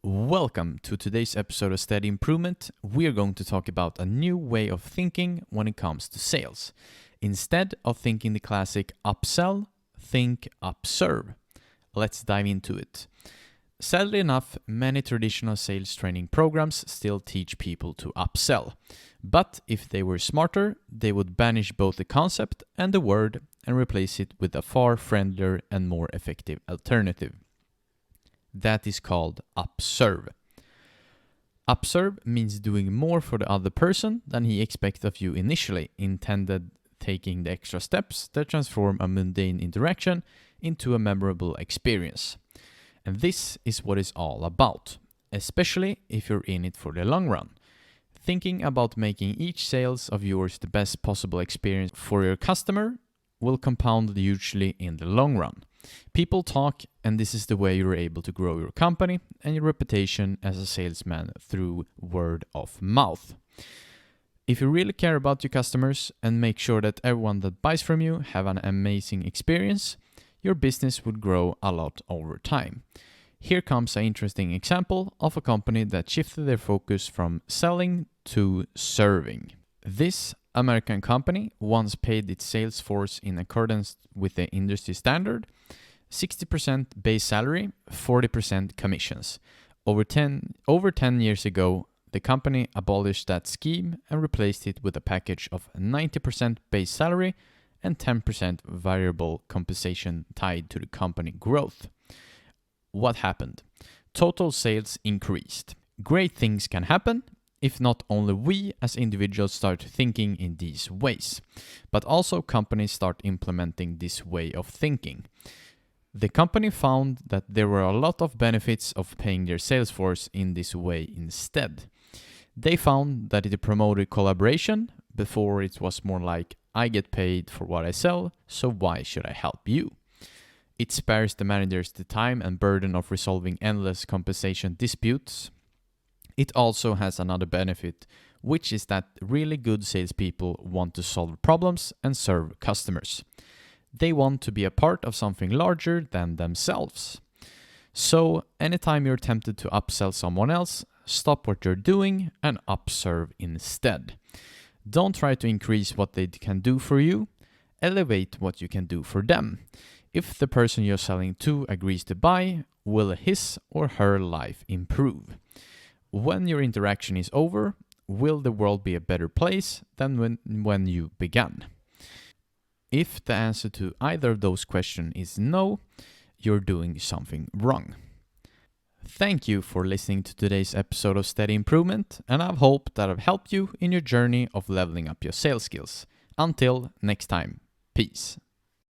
Welcome to today's episode of Steady Improvement. We are going to talk about a new way of thinking when it comes to sales. Instead of thinking the classic upsell, think upserve. Let's dive into it. Sadly enough, many traditional sales training programs still teach people to upsell. But if they were smarter, they would banish both the concept and the word and replace it with a far friendlier and more effective alternative. That is called Upserve. Upserve means doing more for the other person than he expects of you initially, intended taking the extra steps that transform a mundane interaction into a memorable experience. And this is what it's all about, especially if you're in it for the long run. Thinking about making each sales of yours the best possible experience for your customer will compound hugely in the long run. People talk, and this is the way you're able to grow your company and your reputation as a salesman through word of mouth. If you really care about your customers and make sure that everyone that buys from you have an amazing experience, your business would grow a lot over time. Here comes an interesting example of a company that shifted their focus from selling to serving. This American company once paid its sales force in accordance with the industry standard, 60% base salary, 40% commissions. Over 10 years ago, the company abolished that scheme and replaced it with a package of 90% base salary and 10% variable compensation tied to the company growth. What happened? Total sales increased. Great things can happen if not only we as individuals start thinking in these ways, but also companies start implementing this way of thinking. The company found that there were a lot of benefits of paying their sales force in this way instead. They found that it promoted collaboration. Before it was more like, I get paid for what I sell, so why should I help you? It spares the managers the time and burden of resolving endless compensation disputes. It also has another benefit, which is that really good salespeople want to solve problems and serve customers. They want to be a part of something larger than themselves. So, anytime you're tempted to upsell someone else, stop what you're doing and upserve instead. Don't try to increase what they can do for you, elevate what you can do for them. If the person you're selling to agrees to buy, will his or her life improve? When your interaction is over, will the world be a better place than when you began? If the answer to either of those questions is no, you're doing something wrong. Thank you for listening to today's episode of Steady Improvement, and I hope that I've helped you in your journey of leveling up your sales skills. Until next time, peace.